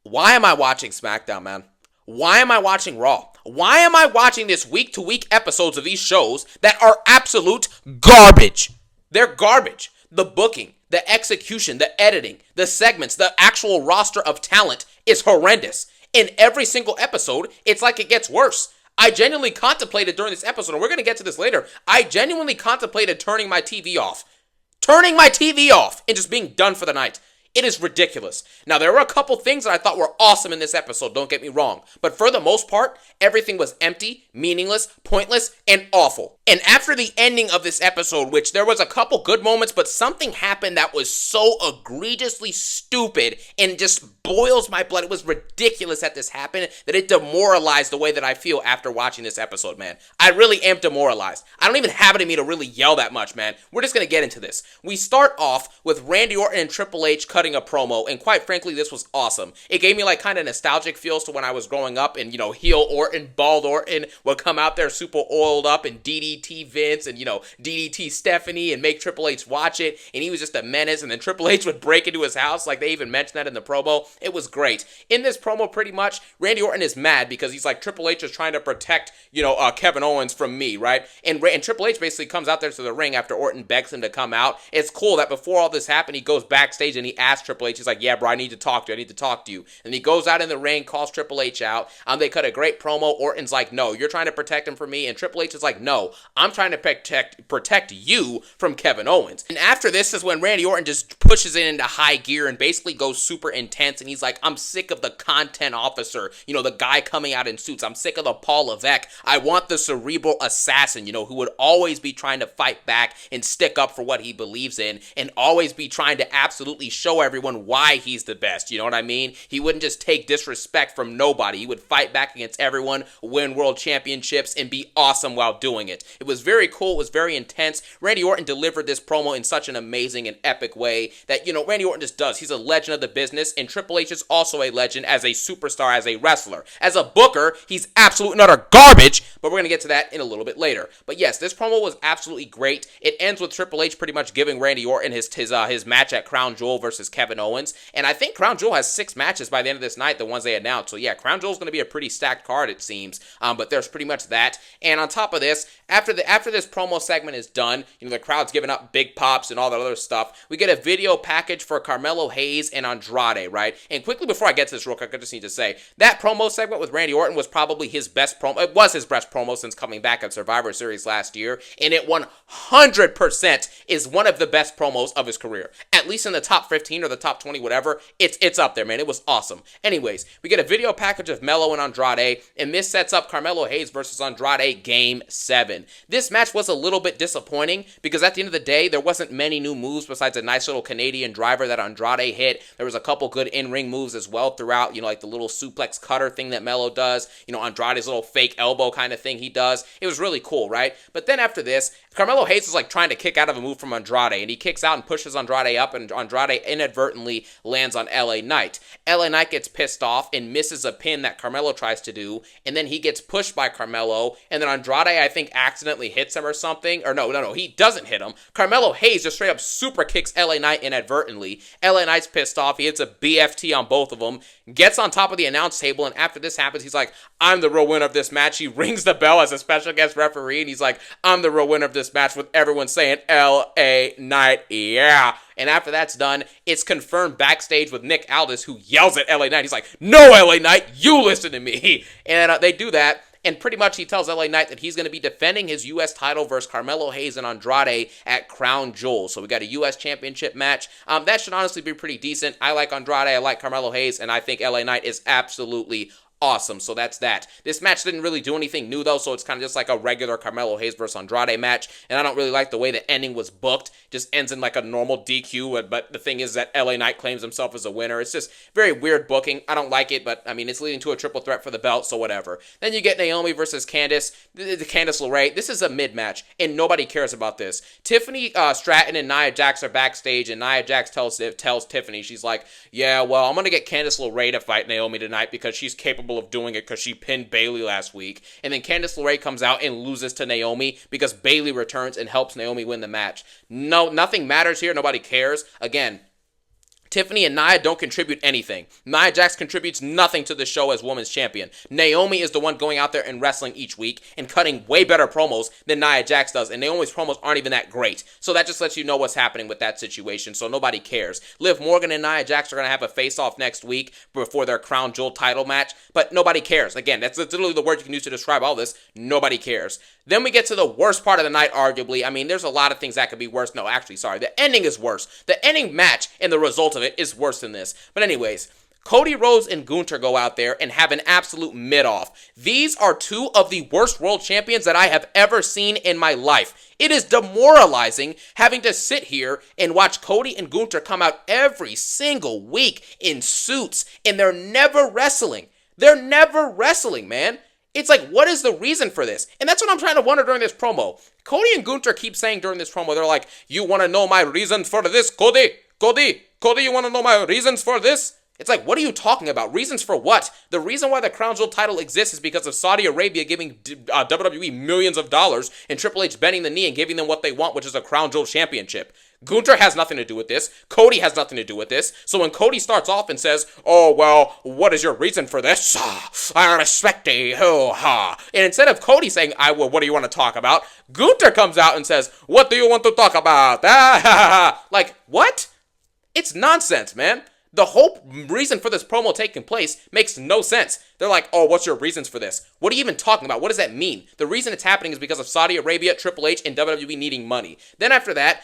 Why am I watching SmackDown, man? Why am I watching Raw? Why am I watching this week to week episodes of these shows that are absolute garbage? They're garbage. The booking, the execution, the editing, the segments, the actual roster of talent is horrendous. In every single episode, it's like it gets worse. I genuinely contemplated during this episode, and we're going to get to this later, I genuinely contemplated turning my TV off. Turning my TV off and just being done for the night. It is ridiculous. Now, there were a couple things that I thought were awesome in this episode, don't get me wrong. But for the most part, everything was empty, meaningless, pointless, and awful. And after the ending of this episode, which there was a couple good moments, but something happened that was so egregiously stupid and just boils my blood. It was ridiculous that this happened, that it demoralized the way that I feel after watching this episode, man. I really am demoralized. I don't even have it in me to really yell that much, man. We're just going to get into this. We start off with Randy Orton and Triple H cutting a promo, and quite frankly, this was awesome. It gave me like kind of nostalgic feels to when I was growing up, and heel Orton, bald Orton would come out there super oiled up and DDT Vince and DDT Stephanie and make Triple H watch it, and he was just a menace, and then Triple H would break into his house, like they even mentioned that in the promo. It was great. In this promo, pretty much, Randy Orton is mad because he's like, Triple H is trying to protect, Kevin Owens from me, right? And Triple H basically comes out there to the ring after Orton begs him to come out. It's cool that before all this happened, he goes backstage and he asks Triple H, he's like, yeah, bro, I need to talk to you. And he goes out in the ring, calls Triple H out. They cut a great promo. Orton's like, no, you're trying to protect him from me. And Triple H is like, no, I'm trying to protect you from Kevin Owens. And after this is when Randy Orton just pushes it into high gear and basically goes super intense. And he's like, I'm sick of the content officer, the guy coming out in suits. I'm sick of the Paul Levesque. I want the cerebral assassin, who would always be trying to fight back and stick up for what he believes in and always be trying to absolutely show everyone why he's the best. You know what I mean? He wouldn't just take disrespect from nobody. He would fight back against everyone, win world championships, and be awesome while doing it. It was very cool. It was very intense. Randy Orton delivered this promo in such an amazing and epic way that, Randy Orton just does. He's a legend of the business, and Triple H is also a legend as a superstar, as a wrestler. As a booker, he's absolute and utter garbage, but we're going to get to that in a little bit later. But yes, this promo was absolutely great. It ends with Triple H pretty much giving Randy Orton his match at Crown Jewel versus Kevin Owens, and I think Crown Jewel has 6 matches by the end of this night, the ones they announced. So yeah, Crown Jewel's going to be a pretty stacked card, it seems, but there's pretty much that. And on top of this, after this promo segment is done, the crowd's giving up big pops and all that other stuff, we get a video package for Carmelo Hayes and Andrade, right? And quickly before I get to this real quick, I just need to say, that promo segment with Randy Orton was probably his best promo. It was his best promo since coming back at Survivor Series last year, and it 100% is one of the best promos of his career. At least in the top 15 or the top 20, whatever, it's up there, man. It was awesome. Anyways, we get a video package of Melo and Andrade, and this sets up Carmelo Hayes versus Andrade Game 7. This match was a little bit disappointing because at the end of the day, there wasn't many new moves besides a nice little Canadian driver that Andrade hit. There was a couple good in-ring moves as well throughout, like the little suplex cutter thing that Melo does, Andrade's little fake elbow kind of thing he does. It was really cool, right? But then after this, Carmelo Hayes is like trying to kick out of a move from Andrade, and he kicks out and pushes Andrade up, and Andrade inadvertently lands on LA Knight. LA Knight gets pissed off and misses a pin that Carmelo tries to do, and then he gets pushed by Carmelo, and then Andrade, I think, accidentally hits him or something. Or no, he doesn't hit him. Carmelo Hayes just straight up super kicks LA Knight inadvertently. LA Knight's pissed off. He hits a BFT on both of them, gets on top of the announce table, and after this happens, he's like, I'm the real winner of this match. He rings the bell as a special guest referee, and he's like, I'm the real winner of this match, with everyone saying LA Knight, yeah. And after that's done, it's confirmed backstage with Nick Aldis, who yells at LA Knight. He's like, no, LA Knight, you listen to me. And they do that. And pretty much he tells LA Knight that he's going to be defending his U.S. title versus Carmelo Hayes and Andrade at Crown Jewel. So we got a U.S. championship match. That should honestly be pretty decent. I like Andrade, I like Carmelo Hayes, and I think LA Knight is absolutely awesome. So that's that. This match didn't really do anything new though, so it's kind of just like a regular Carmelo Hayes versus Andrade match, and I don't really like the way the ending was booked. Just ends in like a normal DQ, but the thing is that LA Knight claims himself as a winner. It's just very weird booking. I don't like it, but I mean, it's leading to a triple threat for the belt, so whatever. Then you get Naomi versus Candice, the Candice LeRae. This is a mid-match, and nobody cares about this. Tiffany Stratton and Nia Jax are backstage, and Nia Jax tells Tiffany, she's like, yeah, well, I'm going to get Candice LeRae to fight Naomi tonight because she's capable of doing it because she pinned Bayley last week. And then Candice LeRae comes out and loses to Naomi because Bayley returns and helps Naomi win the match. No, nothing matters here. Nobody cares. Again, Tiffany and Nia don't contribute anything. Nia Jax contributes nothing to the show as women's champion. Naomi is the one going out there and wrestling each week and cutting way better promos than Nia Jax does, and Naomi's promos aren't even that great. So that just lets you know what's happening with that situation, so nobody cares. Liv Morgan and Nia Jax are going to have a face-off next week before their Crown Jewel title match, but nobody cares. Again, that's literally the word you can use to describe all this. Nobody cares. Then we get to the worst part of the night, arguably. I mean, there's a lot of things that could be worse. No, actually, sorry. The ending is worse. The ending match and the result of it is worse than this. But anyways, Cody Rhodes and Gunter go out there and have an absolute mid-off. These are two of the worst world champions that I have ever seen in my life. It is demoralizing having to sit here and watch Cody and Gunter come out every single week in suits, and they're never wrestling. They're never wrestling, man. It's like, what is the reason for this? And that's what I'm trying to wonder during this promo. Cody and Gunter keep saying during this promo, they're like, you want to know my reasons for this, Cody? Cody, you want to know my reasons for this? It's like, what are you talking about? Reasons for what? The reason why the Crown Jewel title exists is because of Saudi Arabia giving WWE millions of dollars and Triple H bending the knee and giving them what they want, which is a Crown Jewel championship. Gunter has nothing to do with this. Cody has nothing to do with this. So when Cody starts off and says, oh, well, what is your reason for this? I respect you. And instead of Cody saying, what do you want to talk about? Gunter comes out and says, what do you want to talk about? Like, what? It's nonsense, man. The whole reason for this promo taking place makes no sense. They're like, oh, what's your reasons for this? What are you even talking about? What does that mean? The reason it's happening is because of Saudi Arabia, Triple H, and WWE needing money. Then after that,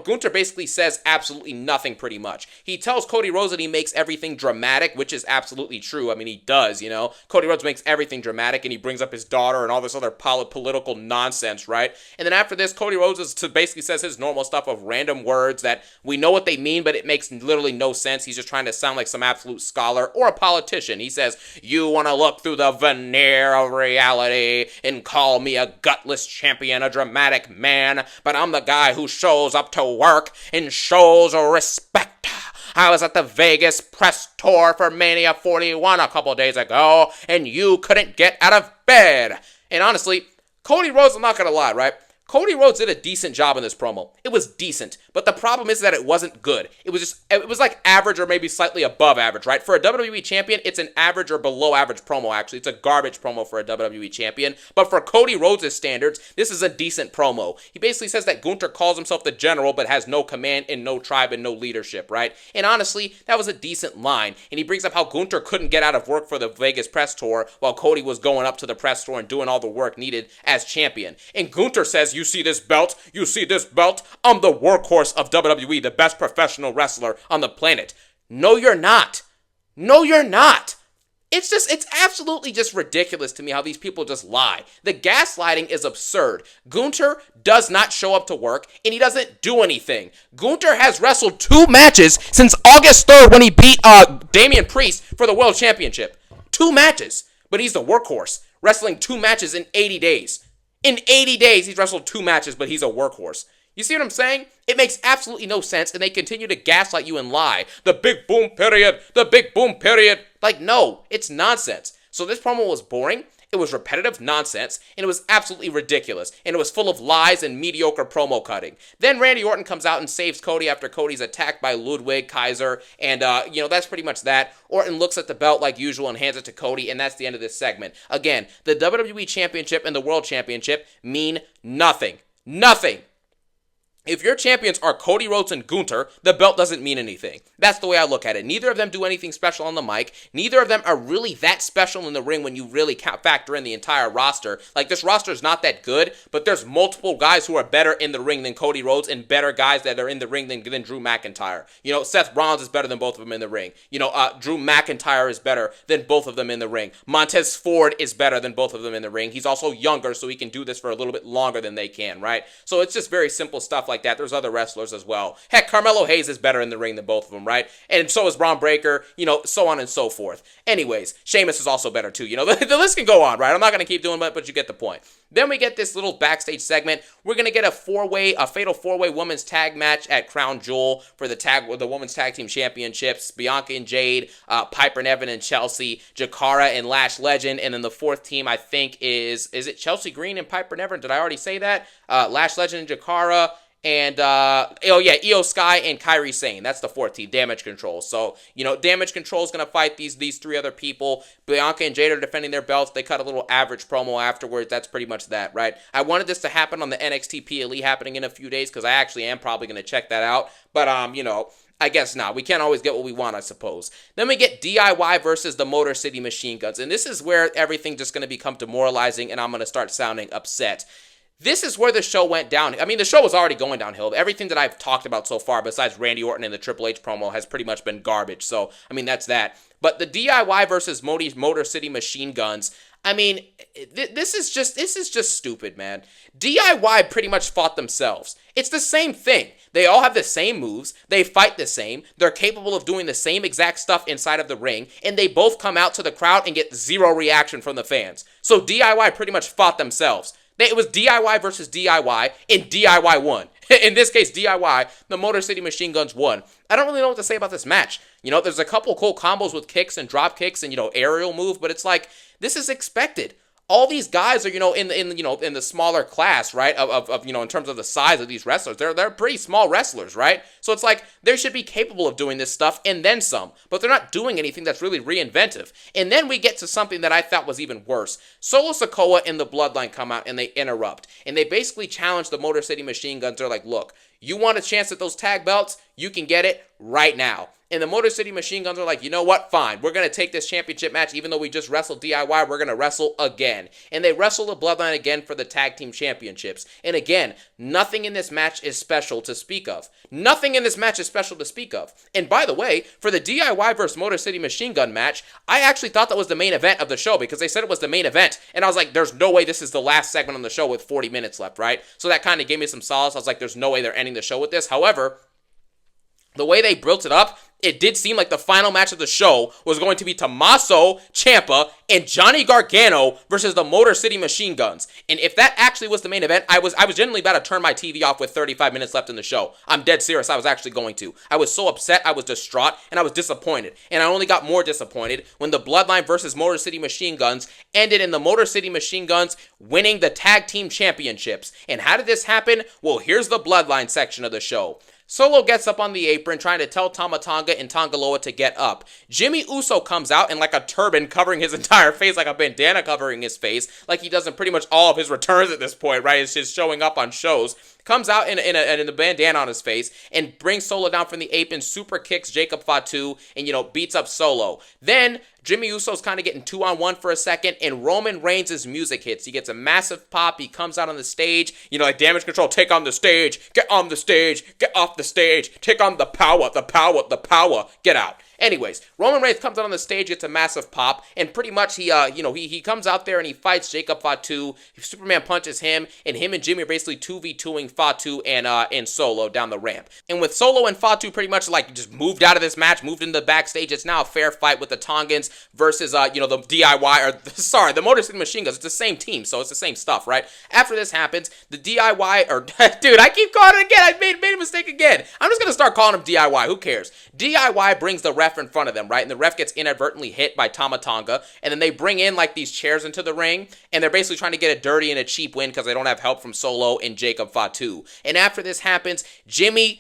Gunter basically says absolutely nothing pretty much. He tells Cody Rhodes that he makes everything dramatic, which is absolutely true. I mean, he does, Cody Rhodes makes everything dramatic, and he brings up his daughter and all this other political nonsense, right? And then after this, Cody Rhodes basically says his normal stuff of random words that we know what they mean, but it makes literally no sense. He's just trying to sound like some absolute scholar or a politician. He says, you want to look through the veneer of reality and call me a gutless champion, a dramatic man, but I'm the guy who shows up to work and shows respect. I was at the Vegas press tour for Mania 41 a couple days ago, and you couldn't get out of bed. And honestly, Cody Rhodes, I'm not going to lie, right? Cody Rhodes did a decent job in this promo. It was decent, but the problem is that it wasn't good. It was like average or maybe slightly above average, right? For a WWE champion, it's an average or below average promo, actually. It's a garbage promo for a WWE champion, but for Cody Rhodes' standards, this is a decent promo. He basically says that Gunter calls himself the general, but has no command and no tribe and no leadership, right? And honestly, that was a decent line, and he brings up how Gunter couldn't get out of work for the Vegas press tour while Cody was going up to the press tour and doing all the work needed as champion. And Gunter says, you see this belt? You see this belt? I'm the workhorse of WWE, the best professional wrestler on the planet. No, you're not. No, you're not. It's absolutely just ridiculous to me how these people just lie. The gaslighting is absurd. Gunter does not show up to work, and he doesn't do anything. Gunter has wrestled 2 matches since August 3rd when he beat Damian Priest for the World Championship. 2 matches, but he's the workhorse, wrestling 2 matches in 80 days. In 80 days, he's wrestled 2 matches, but he's a workhorse. You see what I'm saying? It makes absolutely no sense, and they continue to gaslight you and lie. The big boom period, the big boom period. Like, no, it's nonsense. So this promo was boring, it was repetitive nonsense, and it was absolutely ridiculous, and it was full of lies and mediocre promo cutting. Then Randy Orton comes out and saves Cody after Cody's attacked by Ludwig Kaiser, and, that's pretty much that. Orton looks at the belt like usual and hands it to Cody, and that's the end of this segment. Again, the WWE Championship and the World Championship mean nothing. Nothing. If your champions are Cody Rhodes and Gunter, the belt doesn't mean anything. That's the way I look at it. Neither of them do anything special on the mic. Neither of them are really that special in the ring when you really factor in the entire roster. Like, this roster is not that good, but there's multiple guys who are better in the ring than Cody Rhodes and better guys that are in the ring than Drew McIntyre. Seth Rollins is better than both of them in the ring. Drew McIntyre is better than both of them in the ring. Montez Ford is better than both of them in the ring. He's also younger, so he can do this for a little bit longer than they can, right? So it's just very simple stuff like that. There's other wrestlers as well. Heck, Carmelo Hayes is better in the ring than both of them, right? And so is Braun Breaker, so on and so forth. Anyways, Sheamus is also better too. The list can go on, right? I'm not going to keep doing it, but you get the point. Then we get this little backstage segment. We're going to get a fatal four-way women's tag match at Crown Jewel for the women's tag team championships. Bianca and Jade, Piper Niven and Chelsea, Jakara and Lash Legend, and then the 4th team I think is it Chelsea Green and Piper Niven? Did I already say that? Lash Legend and Jakara, and Io Sky and Kairi Sane. That's the fourth team, Damage Control. So, Damage Control is going to fight these three other people. Bianca and Jade are defending their belts. They cut a little average promo afterwards. That's pretty much that, right? I wanted this to happen on the NXT PLE happening in a few days because I actually am probably going to check that out. But, I guess not. We can't always get what we want, I suppose. Then we get DIY versus the Motor City Machine Guns. And this is where everything just going to become demoralizing and I'm going to start sounding upset. This is where the show went down. I mean, the show was already going downhill. Everything that I've talked about so far, besides Randy Orton and the Triple H promo, has pretty much been garbage. So, I mean, that's that. But the DIY versus Motor City Machine Guns, I mean, this is just stupid, man. DIY pretty much fought themselves. It's the same thing. They all have the same moves. They fight the same. They're capable of doing the same exact stuff inside of the ring. And they both come out to the crowd and get zero reaction from the fans. So DIY pretty much fought themselves. It was DIY versus DIY, and DIY won. In this case, DIY, the Motor City Machine Guns won. I don't really know what to say about this match. There's a couple cool combos with kicks and drop kicks and, aerial move, but it's like, this is expected. All these guys are, in the smaller class, right? Of in terms of the size of these wrestlers, they're pretty small wrestlers, right? So it's like they should be capable of doing this stuff and then some, but they're not doing anything that's really reinventive. And then we get to something that I thought was even worse. Solo Sikoa and the Bloodline come out and they interrupt, and they basically challenge the Motor City Machine Guns. They're like, look, you want a chance at those tag belts? You can get it right now. And the Motor City Machine Guns are like, you know what? Fine. We're going to take this championship match. Even though we just wrestled DIY, we're going to wrestle again. And they wrestle the Bloodline again for the tag team championships. And again, nothing in this match is special to speak of. Nothing in this match is special to speak of. And by the way, for the DIY versus Motor City Machine Gun match, I actually thought that was the main event of the show because they said it was the main event. And I was like, there's no way this is the last segment on the show with 40 minutes left, right? So that kind of gave me some solace. I was like, there's no way they're ending the show with this. However, the way they built it up, it did seem like the final match of the show was going to be Tommaso Ciampa and Johnny Gargano versus the Motor City Machine Guns. And if that actually was the main event, I was genuinely about to turn my TV off with 35 minutes left in the show. I'm dead serious. I was actually going to. I was so upset, I was distraught, and I was disappointed. And I only got more disappointed when the Bloodline versus Motor City Machine Guns ended in the Motor City Machine Guns winning the tag team championships. And how did this happen? Well, here's the Bloodline section of the show. Solo gets up on the apron trying to tell Tama Tonga and Tonga Loa to get up. Jimmy Uso comes out in like a turban covering his entire face, like a bandana covering his face, like he does in pretty much all of his returns at this point, right? It's just showing up on shows. Comes out in a bandana on his face and brings Solo down from the apron, super kicks Jacob Fatu, and, beats up Solo. Then Jimmy Uso's kind of getting 2-on-1 for a second, and Roman Reigns' music hits. He gets a massive pop. He comes out on the stage, like Damage Control, take on the stage, get on the stage, get off the stage, take on the power, get out. Anyways, Roman Reigns comes out on the stage, gets a massive pop, and pretty much he comes out there and he fights Jacob Fatu. Superman punches him, and him and Jimmy are basically 2v2ing Fatu and Solo down the ramp. And with Solo and Fatu pretty much like just moved out of this match, moved into the backstage, it's now a fair fight with the Tongans versus the DIY, the Motor City Machine Guns. It's the same team, so it's the same stuff, right? After this happens, the DIY, dude, I keep calling it again. I made a mistake again. I'm just gonna start calling him DIY. Who cares? DIY brings the ref in front of them, right? And the ref gets inadvertently hit by Tama Tonga, and then they bring in like these chairs into the ring, and they're basically trying to get a dirty and a cheap win because they don't have help from Solo and Jacob Fatu. And after this happens, Jay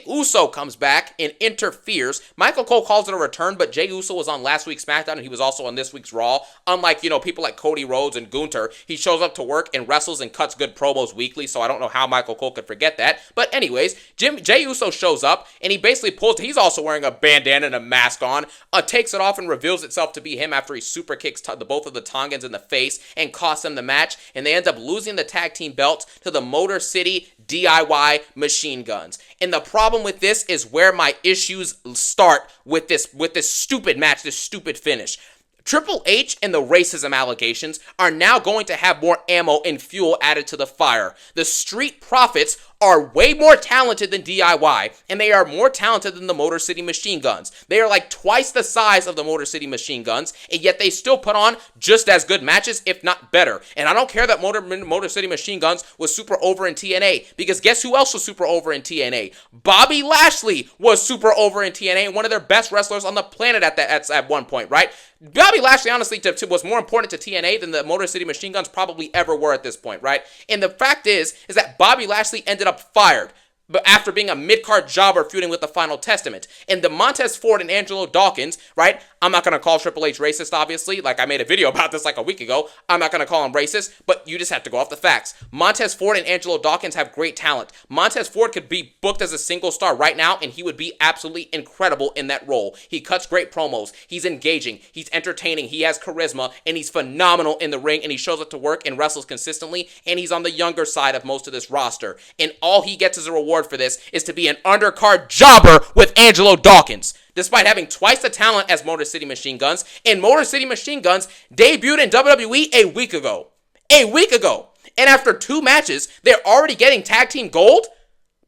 Uso comes back and interferes. Michael Cole calls it a return, but Jay Uso was on last week's SmackDown and he was also on this week's Raw. Unlike, people like Cody Rhodes and Gunter, he shows up to work and wrestles and cuts good promos weekly, so I don't know how Michael Cole could forget that. But anyways, Jay Uso shows up and he basically he's also wearing a bandana and a mask on, takes it off and reveals itself to be him after he super kicks both of the Tongans in the face and costs them the match, and they end up losing the tag team belts to the Motor City DIY Machine Guns. And the problem with this is where my issues start with this stupid match, this stupid finish. Triple H and the racism allegations are now going to have more ammo and fuel added to the fire. The Street Profits are way more talented than DIY, and they are more talented than the Motor City Machine Guns. They are like twice the size of the Motor City Machine Guns, and yet they still put on just as good matches, if not better. And I don't care that Motor City Machine Guns was super over in TNA, because guess who else was super over in TNA? Bobby Lashley was super over in TNA, and one of their best wrestlers on the planet at one point, right? Bobby Lashley, honestly, was more important to TNA than the Motor City Machine Guns probably ever were at this point, right? And the fact is that Bobby Lashley ended ended up fired. But after being a mid-card jobber feuding with the Final Testament. And the Montez Ford and Angelo Dawkins, right? I'm not going to call Triple H racist, obviously. Like, I made a video about this like a week ago. I'm not going to call him racist, but you just have to go off the facts. Montez Ford and Angelo Dawkins have great talent. Montez Ford could be booked as a single star right now, and he would be absolutely incredible in that role. He cuts great promos. He's engaging. He's entertaining. He has charisma, and he's phenomenal in the ring, and he shows up to work and wrestles consistently, and he's on the younger side of most of this roster. And all he gets as a reward for this is to be an undercard jobber with Angelo Dawkins, despite having twice the talent as Motor City Machine Guns. And Motor City Machine Guns debuted in WWE a week ago. And after 2 matches, they're already getting tag team gold?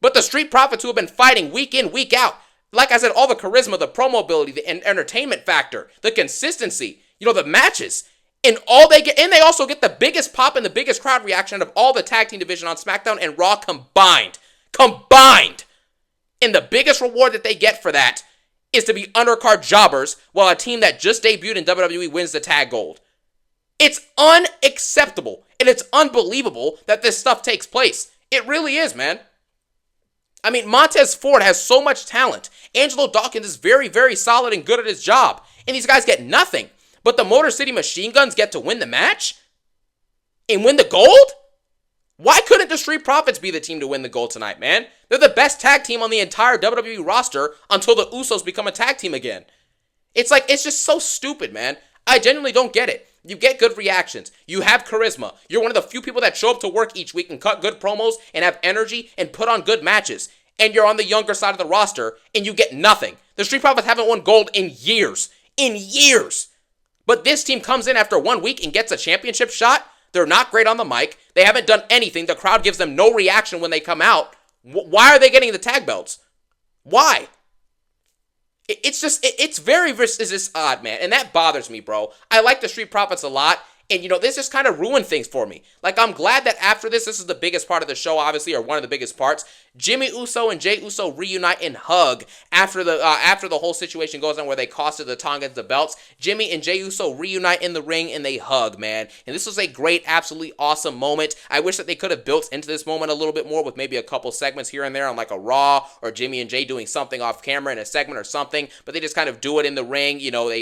But the Street Profits, who have been fighting week in, week out, like I said, all the charisma, the promo ability, the entertainment factor, the consistency, the matches, and all they get, and they also get the biggest pop and the biggest crowd reaction of all the tag team division on SmackDown and Raw combined. And the biggest reward that they get for that is to be undercard jobbers while a team that just debuted in WWE wins the tag gold. It's unacceptable, and it's unbelievable that this stuff takes place. It really is, man. I mean, Montez Ford has so much talent. Angelo Dawkins is very, very solid and good at his job, and these guys get nothing. But the Motor City Machine Guns get to win the match and win the gold? Why couldn't the Street Profits be the team to win the gold tonight, man? They're the best tag team on the entire WWE roster until the Usos become a tag team again. It's just so stupid, man. I genuinely don't get it. You get good reactions. You have charisma. You're one of the few people that show up to work each week and cut good promos and have energy and put on good matches. And you're on the younger side of the roster and you get nothing. The Street Profits haven't won gold in years. But this team comes in after 1 week and gets a championship shot. They're not great on the mic. They haven't done anything. The crowd gives them no reaction when they come out. Why are they getting the tag belts? Why? It's just odd, man. And that bothers me, bro. I like the Street Profits a lot. And, this just kind of ruined things for me. Like, I'm glad that after this is the biggest part of the show, obviously, or one of the biggest parts. Jimmy Uso and Jey Uso reunite and hug after the whole situation goes on where they costed the Tongans the belts. Jimmy and Jey Uso reunite in the ring and they hug, man. And this was a great, absolutely awesome moment. I wish that they could have built into this moment a little bit more with maybe a couple segments here and there on like a Raw or Jimmy and Jey doing something off camera in a segment or something. But they just kind of do it in the ring.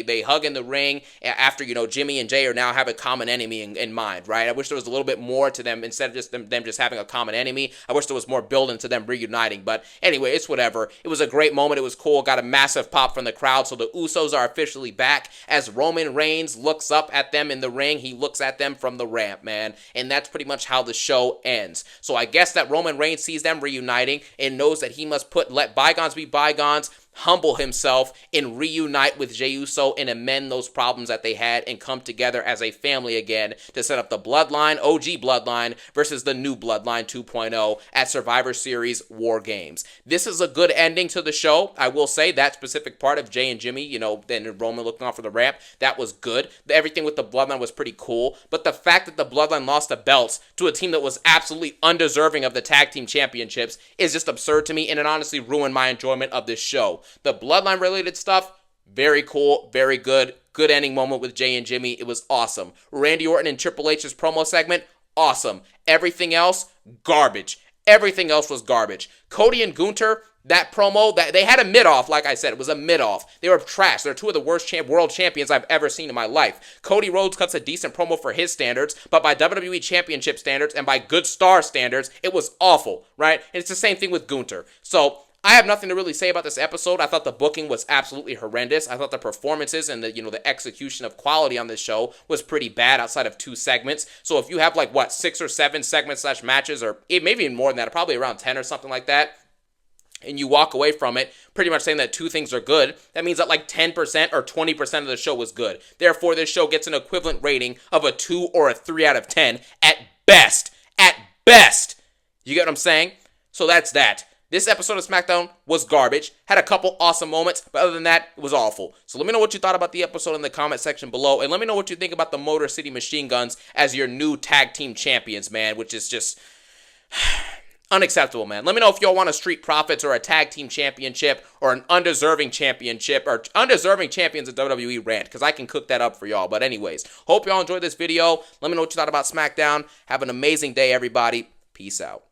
They hug in the ring after, Jimmy and Jey are now have a common enemy in mind, right? I wish there was a little bit more to them instead of just them just having a common enemy. I wish there was more build into them reuniting, but anyway, it's whatever. It was a great moment. It was cool. Got a massive pop from the crowd, so the Usos are officially back. As Roman Reigns looks up at them in the ring, he looks at them from the ramp, man, and that's pretty much how the show ends. So I guess that Roman Reigns sees them reuniting and knows that he must let bygones be bygones, humble himself, and reunite with Jey Uso and amend those problems that they had and come together as a family again to set up the Bloodline, OG Bloodline, versus the new Bloodline 2.0 at Survivor Series War Games. This is a good ending to the show. I will say that specific part of Jey and Jimmy, then Roman looking off for the ramp, that was good. Everything with the Bloodline was pretty cool, but the fact that the Bloodline lost the belts to a team that was absolutely undeserving of the tag team championships is just absurd to me, and it honestly ruined my enjoyment of this show. The Bloodline related stuff, very cool, very good. Good ending moment with Jey and Jimmy. It was awesome. Randy Orton and Triple H's promo segment, awesome. Everything else, garbage. Everything else was garbage. Cody and Gunter, that promo, that they had a mid-off, like I said. It was a mid-off. They were trash. They're two of the worst world champions I've ever seen in my life. Cody Rhodes cuts a decent promo for his standards, but by WWE Championship standards and by good star standards, it was awful, right? And it's the same thing with Gunter. So I have nothing to really say about this episode. I thought the booking was absolutely horrendous. I thought the performances and the execution of quality on this show was pretty bad outside of 2 segments. So if you have 6 or 7 segments / matches, or maybe even more than that, probably around 10 or something like that, and you walk away from it pretty much saying that 2 things are good, that means that 10% or 20% of the show was good. Therefore, this show gets an equivalent rating of a 2 or a 3 out of 10 at best. At best. You get what I'm saying? So that's that. This episode of Smackdown was garbage, had a couple awesome moments, but other than that, it was awful. So let me know what you thought about the episode in the comment section below, and let me know what you think about the Motor City Machine Guns as your new tag team champions, man, which is just unacceptable, man. Let me know if y'all want a Street Profits or a tag team championship or an undeserving championship or undeserving champions of WWE Rant, because I can cook that up for y'all. But anyways, hope y'all enjoyed this video. Let me know what you thought about Smackdown. Have an amazing day, everybody. Peace out.